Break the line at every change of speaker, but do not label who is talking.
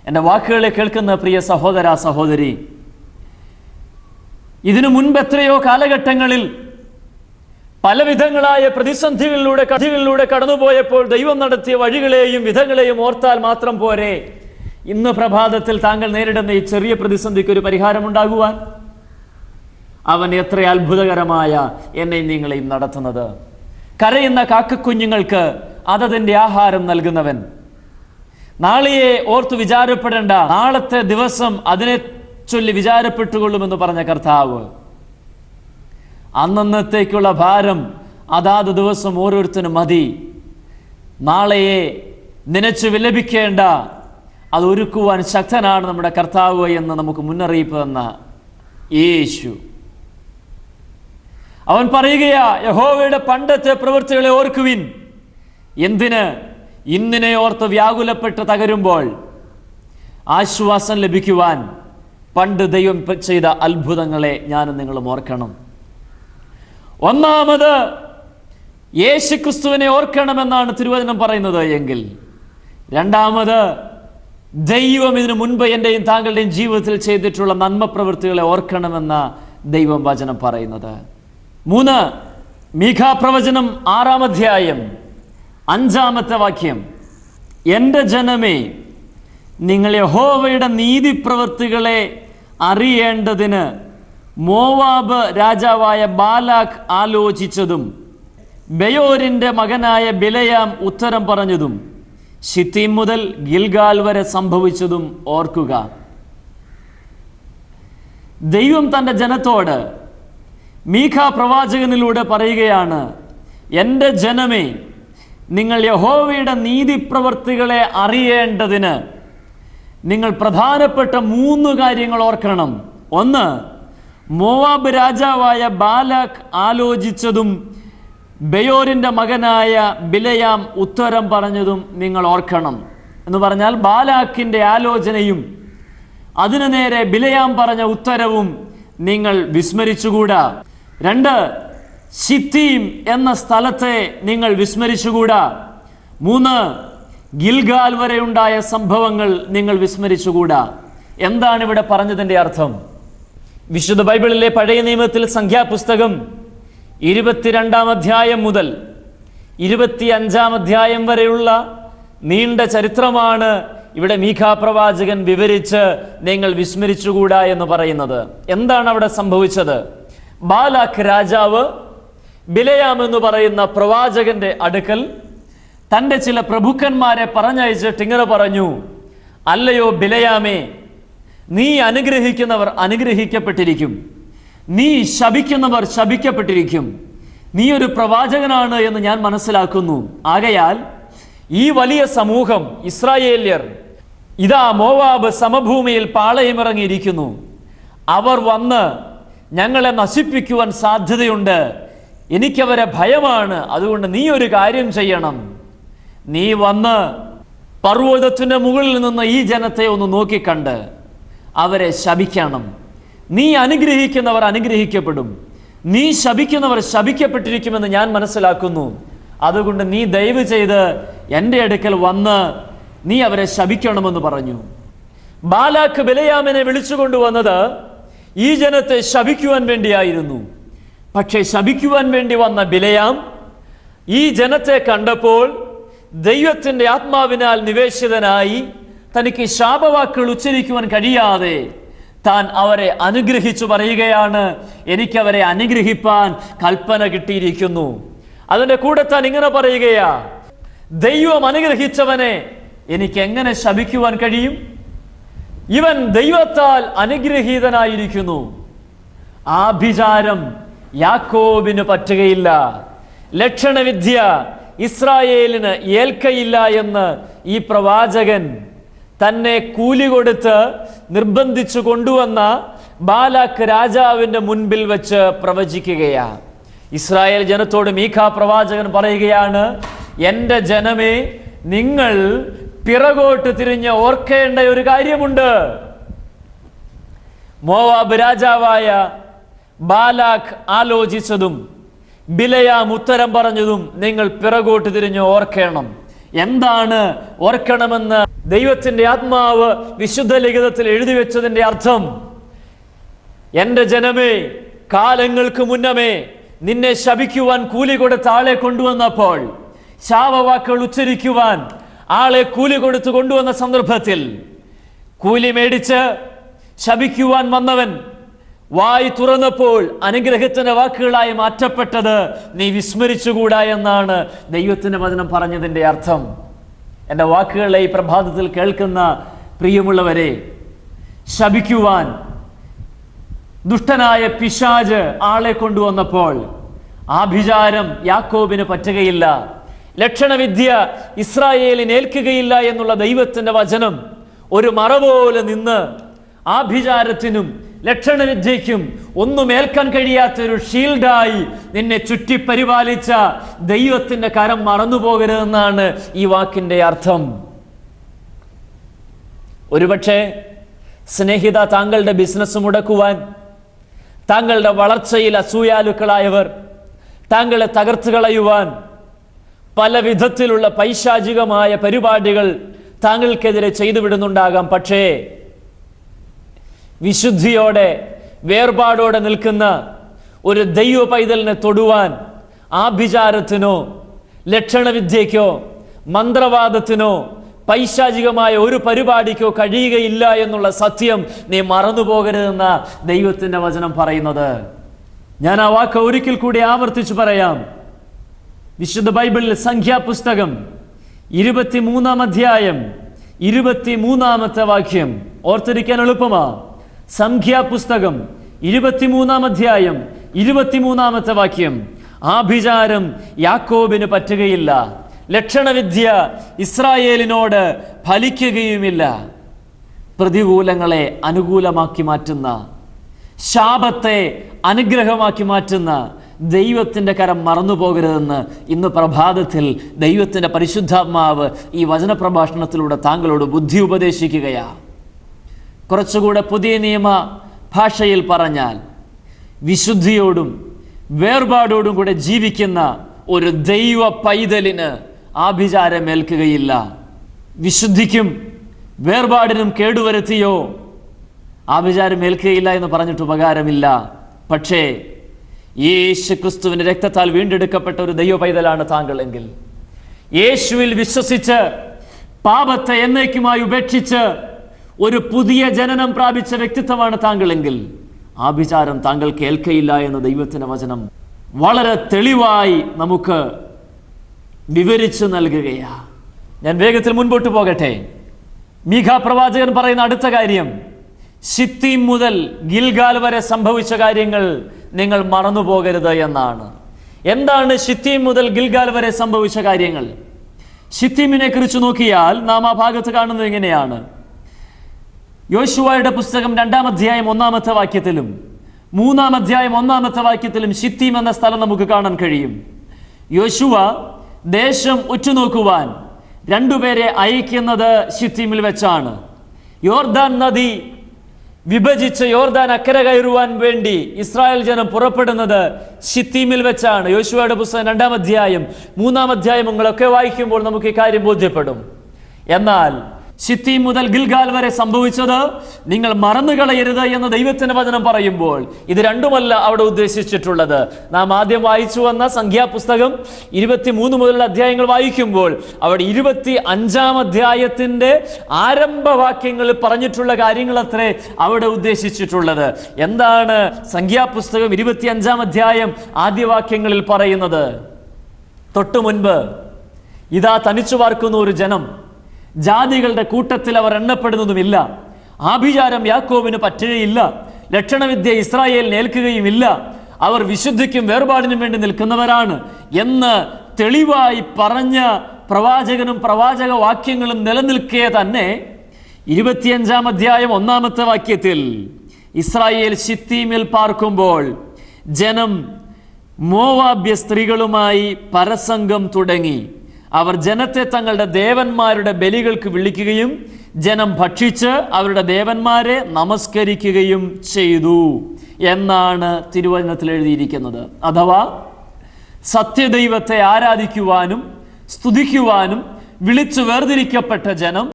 എൻ്റെ വാക്കുകളെ കേൾക്കുന്ന പ്രിയ സഹോദര സഹോദരി, ഇതിനു മുൻപ് എത്രയോ കാലഘട്ടങ്ങളിൽ പലവിധങ്ങളായ പ്രതിസന്ധികളിലൂടെ കടന്നുപോയപ്പോൾ ദൈവം നടത്തിയ വഴികളെയും വിധങ്ങളെയും ഓർത്താൽ മാത്രം പോരെ ഇന്ന് പ്രഭാതത്തിൽ താങ്കൾ നേരിടുന്ന ഈ ചെറിയ പ്രതിസന്ധിക്ക് ഒരു പരിഹാരമുണ്ടാകുവാൻ. അവൻ എത്ര അത്ഭുതകരമായ എന്നെയും നിങ്ങളെയും നടത്തുന്നത്. കരയുന്ന കാക്കക്കുഞ്ഞുങ്ങൾക്ക് അതതിൻ്റെ ആഹാരം നൽകുന്നവൻ. നാളെയെ ഓർത്ത് വിചാരപ്പെടേണ്ട, നാളത്തെ ദിവസം അതിനെ ചൊല്ലി വിചാരപ്പെട്ടുകൊള്ളുമെന്ന് പറഞ്ഞ കർത്താവ് അന്നത്തേക്കുള്ള ഭാരം അതാത് ദിവസം ഓരോരുത്തരും മതി. നാളെയെ നനച്ചു വിലപിക്കേണ്ട, അത് ഒരുക്കുവാൻ ശക്തനാണ് നമ്മുടെ കർത്താവ് എന്ന് നമുക്ക് മുന്നറിയിപ്പ് തന്ന യേശു. അവൻ പറയുകയാ, യഹോവയുടെ പണ്ടത്തെ പ്രവൃത്തികളെ ഓർക്കുവിൻ. എന്തിന്? ഇന്നിനെ ഓർത്ത് വ്യാകുലപ്പെട്ട് തകരുമ്പോൾ ആശ്വാസം ലഭിക്കുവാൻ പണ്ട് ദൈവം ചെയ്ത അത്ഭുതങ്ങളെ ഞാനും നിങ്ങളും ഓർക്കണം. ഒന്നാമത് യേശുക്രിസ്തുവിനെ ഓർക്കണമെന്നാണ് തിരുവചനം പറയുന്നത് എങ്കിൽ, രണ്ടാമത് ദൈവം ഇതിനു മുൻപ് എൻ്റെയും താങ്കളുടെയും ജീവിതത്തിൽ ചെയ്തിട്ടുള്ള നന്മ പ്രവൃത്തികളെ ഓർക്കണമെന്ന ദൈവം വചനം പറയുന്നത്. 3, മീഖാ പ്രവചനം 6-ാം അധ്യായം 5-ാമത്തെ വാക്യം, എൻ്റെ ജനമേ, നിങ്ങൾ യഹോവയുടെ നീതിപ്രവൃത്തികളെ അറിയേണ്ടതിന് മോവാബ് രാജാവായ ബാലാഖ് ആലോചിച്ചതും ബെയോരിൻ്റെ മകനായ ബിലയാം ഉത്തരം പറഞ്ഞതും ശിത്തീം മുതൽ ഗിൽഗാൽ വരെ സംഭവിച്ചതും ഓർക്കുക. ദൈവം തൻ്റെ ജനത്തോട് മീഖാ പ്രവാചകനിലൂടെ പറയുകയാണ്, എൻ്റെ ജനമേ, നിങ്ങൾ യഹോവയുടെ നീതിപ്രവർത്തികളെ അറിയേണ്ടതിന് നിങ്ങൾ പ്രധാനപ്പെട്ട 3 കാര്യങ്ങൾ ഓർക്കണം. 1, മോവാബ് രാജാവായ ബാലാഖ് ആലോചിച്ചതും ബെയോരിൻ്റെ മകനായ ബിലയാം ഉത്തരം പറഞ്ഞതും നിങ്ങൾ ഓർക്കണം. എന്ന് പറഞ്ഞാൽ ബാലാഖിൻ്റെ ആലോചനയും അതിനു നേരെ ബിലയാം പറഞ്ഞ ഉത്തരവും നിങ്ങൾ വിസ്മരിച്ചുകൂടാ. 2, ശിത്തീം എന്ന സ്ഥലത്തെ നിങ്ങൾ വിസ്മരിച്ചുകൂടാ. 3, ഗിൽഗാൽ വരെ ഉണ്ടായ സംഭവങ്ങൾ നിങ്ങൾ വിസ്മരിച്ചുകൂടാ. എന്താണ് ഇവിടെ പറഞ്ഞതിൻ്റെ അർത്ഥം? വിശുദ്ധ ബൈബിളിലെ പഴയ നിയമത്തിൽ സംഖ്യാപുസ്തകം 22-ാം അധ്യായം മുതൽ 25-ാം അധ്യായം വരെയുള്ള നീണ്ട ചരിത്രമാണ് ഇവിടെ മീഖാ പ്രവാചകൻ വിവരിച്ച് നിങ്ങൾ വിസ്മരിച്ചുകൂടാ എന്ന് പറയുന്നത്. എന്താണ് അവിടെ സംഭവിച്ചത്? ബാലാഖ് രാജാവ് ബിലയാം എന്ന് പറയുന്ന പ്രവാചകന്റെ അടുക്കൽ തൻ്റെ ചില പ്രഭുക്കന്മാരെ പറഞ്ഞയച്ചിട്ട് ഇങ്ങനെ പറഞ്ഞു, അല്ലയോ ബിലയാമേ, നീ അനുഗ്രഹിക്കുന്നവർ അനുഗ്രഹിക്കപ്പെട്ടിരിക്കും, നീ ശപിക്കുന്നവർ ശപിക്കപ്പെട്ടിരിക്കും. നീ ഒരു പ്രവാചകനാണ് എന്ന് ഞാൻ മനസ്സിലാക്കുന്നു. ആകയാൽ ഈ വലിയ സമൂഹം ഇസ്രായേല്യർ ഇതാ മോവാബ് സമഭൂമിയിൽ പാളയമിറങ്ങിയിരിക്കുന്നു. അവർ വന്ന് ഞങ്ങളെ നശിപ്പിക്കുവാൻ സാധ്യതയുണ്ട്. എനിക്കവരെ ഭയമാണ്. അതുകൊണ്ട് നീ ഒരു കാര്യം ചെയ്യണം. നീ വന്ന് പർവ്വതത്തിൻ്റെ മുകളിൽ നിന്ന് ഈ ജനത്തെ ഒന്ന് നോക്കിക്കണ്ട് അവരെ ശപിക്കണം. നീ അനുഗ്രഹിക്കുന്നവർ അനുഗ്രഹിക്കപ്പെടും, നീ ശപിക്കുന്നവർ ശപിക്കപ്പെട്ടിരിക്കുമെന്ന് ഞാൻ മനസ്സിലാക്കുന്നു. അതുകൊണ്ട് നീ ദയവ് ചെയ്ത് എൻ്റെ അടുക്കൽ വന്ന് നീ അവരെ ശപിക്കണമെന്ന് പറഞ്ഞു. ബാലാഖ് ബിലയാമിനെ വിളിച്ചുകൊണ്ടുവന്നത് ഈ ജനത്തെ ശപിക്കുവാൻ വേണ്ടിയായിരുന്നു. പക്ഷേ ശപിക്കുവാൻ വേണ്ടി വന്ന ബിലയാം ഈ ജനത്തെ കണ്ടപ്പോൾ ദൈവത്തിൻ്റെ ആത്മാവിനാൽ നിവേശിതനായി തനിക്ക് ശാപവാക്കുകൾ ഉച്ചരിക്കുവാൻ കഴിയാതെ താൻ അവരെ അനുഗ്രഹിച്ചു പറയുകയാണ്, എനിക്കവരെ അനുഗ്രഹിപ്പാൻ കൽപ്പന കിട്ടിയിരിക്കുന്നു. അതിൻ്റെ കൂടെ താൻ ഇങ്ങനെ പറയുകയാ, ദൈവം അനുഗ്രഹിച്ചവനെ എനിക്ക് എങ്ങനെ ശപിക്കുവാൻ കഴിയും? ഇവൻ ദൈവത്താൽ അനുഗ്രഹീതനായിരിക്കുന്നു. ആഭിചാരം യാക്കോബിന് പറ്റുകയില്ല, ലക്ഷണവിദ്യ ഇസ്രായേലിന് ഏൽക്കയില്ല എന്ന് ഈ പ്രവാചകൻ തന്നെ കൂലി കൊടുത്ത് നിർബന്ധിച്ചു കൊണ്ടുവന്ന ബാലാഖ് രാജാവിൻ്റെ മുൻപിൽ വെച്ച് പ്രവചിക്കുകയാ. ഇസ്രായേൽ ജനത്തോട് മീഖാ പ്രവാചകൻ പറയുകയാണ്, എൻ്റെ ജനമേ, നിങ്ങൾ പിറകോട്ട് തിരിഞ്ഞ് ഓർക്കേണ്ട ഒരു കാര്യമുണ്ട്. മോവാബ് രാജാവായ ബാലാഖ് ആലോചിച്ചതും ബിലയാം ഉത്തരം പറഞ്ഞതും നിങ്ങൾ പിറകോട്ട് തിരിഞ്ഞ് ഓർക്കണം. എന്താണ് ഓർക്കണമെന്ന് ദൈവത്തിന്റെ ആത്മാവ് വിശുദ്ധ ലിഖിതത്തിൽ എഴുതി വെച്ചതിന്റെ അർത്ഥം? എൻ്റെ ജനമേ, കാലങ്ങൾക്ക് മുന്നമേ നിന്നെ ശപിക്കുവാൻ കൂലി കൊടുത്ത ആളെ കൊണ്ടുവന്നപ്പോൾ, ശാപവാക്കുകൾ ഉച്ചരിക്കുവാൻ ആളെ കൂലി കൊടുത്ത് കൊണ്ടുവന്ന സന്ദർഭത്തിൽ, കൂലി മേടിച്ച് ശപിക്കുവാൻ വന്നവൻ വായി തുറന്നപ്പോൾ അനുഗ്രഹത്തിന്റെ വാക്കുകളായി മാറ്റപ്പെട്ടത് നീ വിസ്മരിച്ചുകൂടാ എന്നാണ് ദൈവത്തിന്റെ വചനം പറഞ്ഞതിന്റെ അർത്ഥം. എൻ്റെ വാക്കുകളെ ഈ പ്രഭാതത്തിൽ കേൾക്കുന്ന പ്രിയമുള്ളവരെ, ശപിക്കുവാൻ ദുഷ്ടനായ പിശാച് ആളെ കൊണ്ടുവന്നപ്പോൾ ആഭിചാരം യാക്കോബിന് പറ്റുകയില്ല, ലക്ഷണവിദ്യ ഇസ്രായേലിന് ഏൽക്കുകയില്ല എന്നുള്ള ദൈവത്തിന്റെ വചനം ഒരു മറ പോലെ നിന്ന് ആഭിചാരത്തിനും ലക്ഷണവിദ്യയ്ക്കും ഒന്നും ഏൽക്കാൻ കഴിയാത്തൊരു ഷീൽഡായി നിന്നെ ചുറ്റി പരിപാലിച്ച ദൈവത്തിന്റെ കരം മറന്നുപോകരുതെന്നാണ് ഈ വാക്കിന്റെ അർത്ഥം. ഒരുപക്ഷെ സ്നേഹിത, താങ്കളുടെ ബിസിനസ് മുടക്കുവാൻ, താങ്കളുടെ വളർച്ചയിൽ അസൂയാലുക്കളായവർ താങ്കളെ തകർത്ത് കളയുവാൻ പല വിധത്തിലുള്ള പൈശാചികമായ പരിപാടികൾ താങ്കൾക്കെതിരെ ചെയ്തു വിടുന്നുണ്ടാകാം. പക്ഷേ വിശുദ്ധിയോടെ വേർപാടോടെ നിൽക്കുന്ന ഒരു ദൈവ പൈതലിനെ തൊടുവാൻ ആഭിചാരത്തിനോ ലക്ഷണവിദ്യയ്ക്കോ മന്ത്രവാദത്തിനോ പൈശാചികമായ ഒരു പരിപാടിക്കോ കഴിയുകയില്ല എന്നുള്ള സത്യം നീ മറന്നുപോകരുതെന്ന ദൈവത്തിന്റെ വചനം പറയുന്നത്. ഞാൻ ആ വാക്ക് ഒരിക്കൽ കൂടി ആവർത്തിച്ചു പറയാം. വിശുദ്ധ ബൈബിളിൽ സംഖ്യാപുസ്തകം 23-ാം അധ്യായം 23-ാമത്തെ വാക്യം ഓർത്തിരിക്കാൻ എളുപ്പമാ. സംഖ്യാപുസ്തകം 23-ാം അധ്യായം 23-ാമത്തെ വാക്യം, ആഭിചാരം യാക്കോബിന് പറ്റുകയില്ല, ലക്ഷണവിദ്യ ഇസ്രായേലിനോട് ഫലിക്കുകയുമില്ല. പ്രതികൂലങ്ങളെ അനുകൂലമാക്കി മാറ്റുന്ന, ശാപത്തെ അനുഗ്രഹമാക്കി മാറ്റുന്ന ദൈവത്തിന്റെ കരം മറന്നുപോകരുതെന്ന് ഇന്ന് പ്രഭാതത്തിൽ ദൈവത്തിന്റെ പരിശുദ്ധാത്മാവ് ഈ വചനപ്രഭാഷണത്തിലൂടെ താങ്കളോട് ബുദ്ധി ഉപദേശിക്കുകയാ. കുറച്ചുകൂടെ പുതിയ നിയമ ഭാഷയിൽ പറഞ്ഞാൽ, വിശുദ്ധിയോടും വേർപാടോടും കൂടെ ജീവിക്കുന്ന ഒരു ദൈവ പൈതലിന് ആഭിചാരം ഏൽക്കുകയില്ല. വിശുദ്ധിക്കും വേർപാടിനും കേടുവരുത്തിയോ ആഭിചാരം ഏൽക്കുകയില്ല എന്ന് പറഞ്ഞിട്ട് ഉപകാരമില്ല. പക്ഷേ യേശു ക്രിസ്തുവിന്റെ രക്തത്താൽ വീണ്ടെടുക്കപ്പെട്ട ഒരു ദൈവ പൈതലാണ് താങ്കളെങ്കിൽ, യേശുവിൽ വിശ്വസിച്ച് പാപത്തെ എന്നേക്കുമായി ഉപേക്ഷിച്ച് ഒരു പുതിയ ജനനം പ്രാപിച്ച വ്യക്തിത്വമാണ് താങ്കളെങ്കിൽ, ആഭിചാരം താങ്കൾക്ക് ഏൽക്കയില്ല എന്ന് ദൈവത്തിന്റെ വചനം വളരെ തെളിവായി നമുക്ക് വിവരിച്ചു നൽകുകയാ. ഞാൻ വേഗത്തിൽ മുൻപോട്ട് പോകട്ടെ. മീഖാ പ്രവാചകൻ പറയുന്ന അടുത്ത കാര്യം, ശിത്തീം മുതൽ ഗിൽഗാൽ വരെ സംഭവിച്ച കാര്യങ്ങൾ നിങ്ങൾ മറന്നുപോകരുത് എന്നാണ്. എന്താണ് ശിത്തീം മുതൽ ഗിൽഗാൽ വരെ സംഭവിച്ച കാര്യങ്ങൾ? ശിത്തീമിനെ കുറിച്ച് നോക്കിയാൽ നാം ആ ഭാഗത്ത് കാണുന്നത് ഇങ്ങനെയാണ്. യോശുവയുടെ പുസ്തകം 2-ാം അധ്യായം 1-ാമത്തെ വാക്യത്തിലും 3-ാം അധ്യായം 1-ാമത്തെ വാക്യത്തിലും ശിത്തീം എന്ന സ്ഥലം നമുക്ക് കാണാൻ കഴിയും. യോശുവ ദേശം ഉറ്റുനോക്കുവാൻ രണ്ടുപേരെ അയക്കുന്നത് ശിത്തീമിൽ വെച്ചാണ്. യോർദാൻ നദി വിഭജിച്ച് യോർദാൻ അക്കരെ കയറുവാൻ വേണ്ടി ഇസ്രായേൽ ജനം പുറപ്പെടുന്നത് ശിത്തീമിൽ വെച്ചാണ്. യോശുവയുടെ പുസ്തകം 2-ാം അധ്യായം 3-ാം അധ്യായങ്ങളൊക്കെ വായിക്കുമ്പോൾ നമുക്ക് ഈ കാര്യം ബോധ്യപ്പെടും. എന്നാൽ ശിത്തീം മുതൽ ഗിൽഗാൽ വരെ സംഭവിച്ചത് നിങ്ങൾ മറന്നു കളയരുത് എന്ന് ദൈവത്തിന്റെ വചനം പറയുമ്പോൾ ഇത് രണ്ടുമല്ല അവിടെ ഉദ്ദേശിച്ചിട്ടുള്ളത്. നാം ആദ്യം വായിച്ചു വന്ന സംഖ്യാപുസ്തകം 23 മുതലുള്ള അധ്യായങ്ങൾ വായിക്കുമ്പോൾ അവിടെ 25-ാം അധ്യായത്തിന്റെ ആരംഭവാക്യങ്ങളിൽ പറഞ്ഞിട്ടുള്ള കാര്യങ്ങളത്രേ അവിടെ ഉദ്ദേശിച്ചിട്ടുള്ളത്. എന്താണ് സംഖ്യാപുസ്തകം 25-ാം അധ്യായം ആദ്യവാക്യങ്ങളിൽ പറയുന്നത്? തൊട്ടു മുൻപ്, ഇതാ തനിച്ചു പാർക്കുന്ന ഒരു ജനം, ജാതികളുടെ കൂട്ടത്തിൽ അവർ എണ്ണപ്പെടുന്നതുമില്ല, ആഭിചാരം യാക്കോബിന് പറ്റുകയില്ല, ലക്ഷണവിദ്യ ഇസ്രായേലിന് ഏൽക്കുകയുമില്ല, അവർ വിശുദ്ധിക്കും വേർപാടിനും വേണ്ടി നിൽക്കുന്നവരാണ് എന്ന് തെളിവായി പറഞ്ഞ പ്രവാചകനും പ്രവാചക വാക്യങ്ങളും നിലനിൽക്കെ തന്നെ 25-ാം അധ്യായം 1-ാമത്തെ വാക്യത്തിൽ ഇസ്രായേൽ ശിത്തീമിൽ പാർക്കുമ്പോൾ ജനം മോവാബ്യ സ്ത്രീകളുമായി പരസംഗം തുടങ്ങി. അവർ ജനത്തെ തങ്ങളുടെ ദേവന്മാരുടെ ബലികൾക്ക് വിളിക്കുകയും ജനം ഭക്ഷിച്ച് അവരുടെ ദേവന്മാരെ നമസ്കരിക്കുകയും ചെയ്തു എന്നാണ് തിരുവചനത്തിൽ എഴുതിയിരിക്കുന്നത്. അഥവാ സത്യദൈവത്തെ ആരാധിക്കുവാനും സ്തുതിക്കുവാനും വിളിച്ചു വേർതിരിക്കപ്പെട്ട ജനം